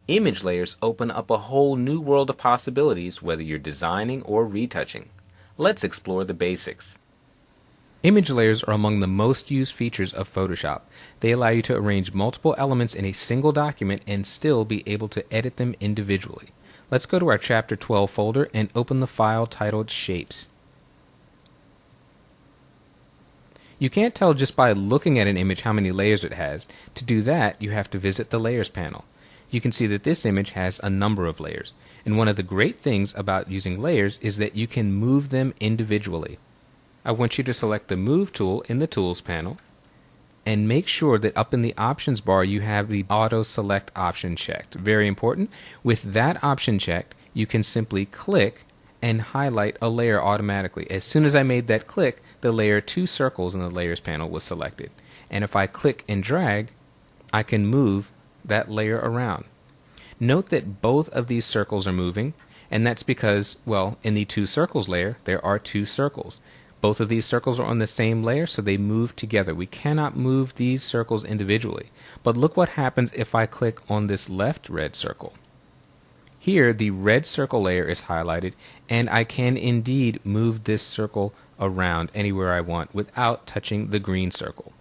Image layers open up a whole new world of possibilities whether you're designing or retouching. Let's explore the basics. Image layers are among the most used features of Photoshop. They allow you to arrange multiple elements in a single document and still be able to edit them individually. Let's go to our Chapter 12 folder and open the file titled Shapes. You can't tell just by looking at an image how many layers it has. To do that, you have to visit the Layers panel. You can see that this image has a number of layers. And one of the great things about using layers is that you can move them individually. I want you to select the Move tool in the Tools panel and make sure that up in the Options bar you have the Auto Select option checked. Very important. With that option checked, you can simply click and highlight a layer automatically. As soon as I made that click, the layer 2 circles in the Layers panel was selected. And if I click and drag, I can move that layer around. Note that both of these circles are moving, and that's because, well, in the 2 circles layer, there are 2 circles. Both of these circles are on the same layer, so they move together. We cannot move these circles individually. But look what happens if I click on this left red circle. Here, the red circle layer is highlighted, and I can indeed move this circle around anywhere I want without touching the green circle.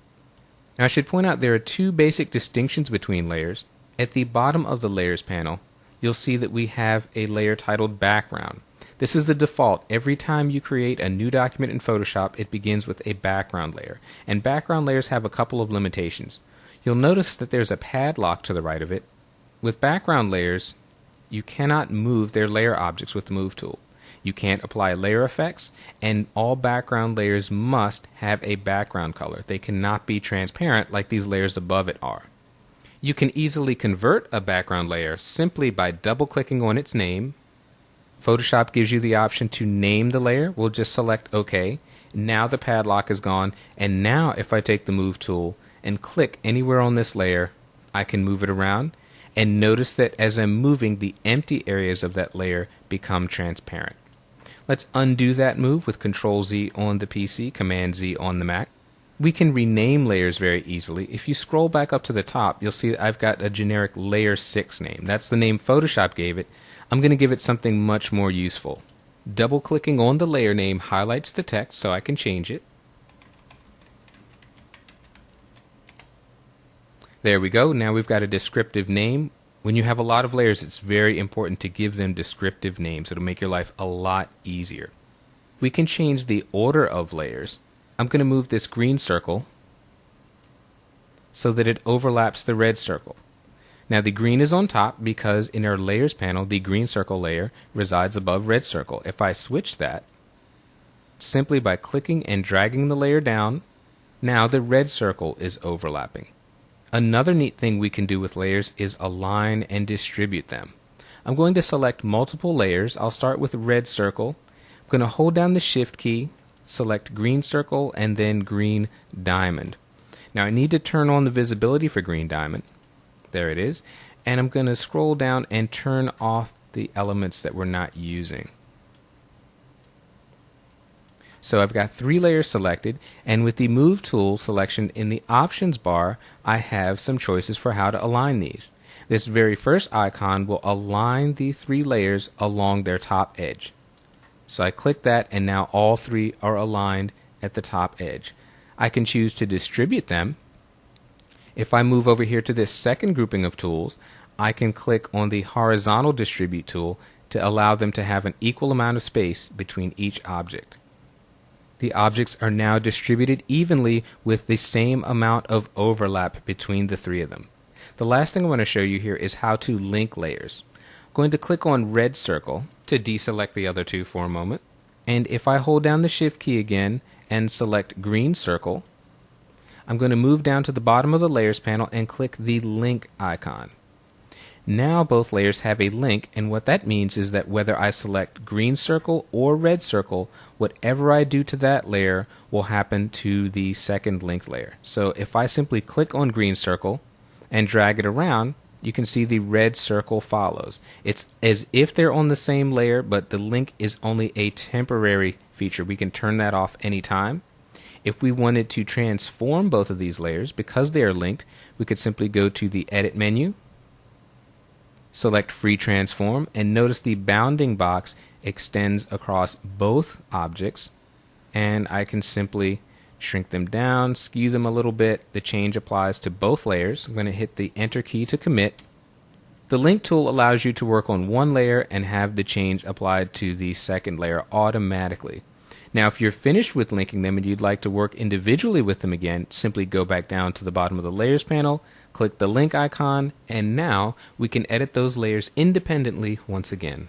Now, I should point out there are 2 basic distinctions between layers. At the bottom of the Layers panel, you'll see that we have a layer titled Background. This is the default. Every time you create a new document in Photoshop, it begins with a background layer. And background layers have a couple of limitations. You'll notice that there's a padlock to the right of it. With background layers, you cannot move their layer objects with the Move tool. You can't apply layer effects, and all background layers must have a background color. They cannot be transparent like these layers above it are. You can easily convert a background layer simply by double-clicking on its name. Photoshop gives you the option to name the layer. We'll just select OK. Now the padlock is gone, and now if I take the Move tool and click anywhere on this layer, I can move it around. And notice that as I'm moving, the empty areas of that layer become transparent. Let's undo that move with Control-Z on the PC, Command-Z on the Mac. We can rename layers very easily. If you scroll back up to the top, you'll see that I've got a generic Layer 6 name. That's the name Photoshop gave it. I'm going to give it something much more useful. Double-clicking on the layer name highlights the text so I can change it. There we go. Now we've got a descriptive name. When you have a lot of layers, it's very important to give them descriptive names. It'll make your life a lot easier. We can change the order of layers. I'm going to move this green circle so that it overlaps the red circle. Now the green is on top because in our Layers panel, the green circle layer resides above red circle. If I switch that, simply by clicking and dragging the layer down, now the red circle is overlapping. Another neat thing we can do with layers is align and distribute them. I'm going to select multiple layers. I'll start with red circle. I'm going to hold down the Shift key, select green circle, and then green diamond. Now I need to turn on the visibility for green diamond. There it is. And I'm going to scroll down and turn off the elements that we're not using. So I've got 3 layers selected, and with the Move tool selection in the Options bar, I have some choices for how to align these. This very first icon will align the 3 layers along their top edge. So I click that, and now all 3 are aligned at the top edge. I can choose to distribute them. If I move over here to this second grouping of tools, I can click on the Horizontal Distribute tool to allow them to have an equal amount of space between each object. The objects are now distributed evenly with the same amount of overlap between the 3 of them. The last thing I want to show you here is how to link layers. I'm going to click on red circle to deselect the other 2 for a moment. And if I hold down the Shift key again and select green circle, I'm going to move down to the bottom of the Layers panel and click the link icon. Now both layers have a link, and what that means is that whether I select green circle or red circle, whatever I do to that layer will happen to the second linked layer. So if I simply click on green circle and drag it around, you can see the red circle follows. It's as if they're on the same layer, but the link is only a temporary feature. We can turn that off anytime. If we wanted to transform both of these layers, because they are linked, we could simply go to the Edit menu, Select Free Transform and notice the bounding box extends across both objects, and I can simply shrink them down, skew them a little bit. The change applies to both layers. I'm going to hit the Enter key to commit. The Link tool allows you to work on one layer and have the change applied to the second layer automatically. Now, if you're finished with linking them and you'd like to work individually with them again, simply go back down to the bottom of the Layers panel, click the link icon, and now we can edit those layers independently once again.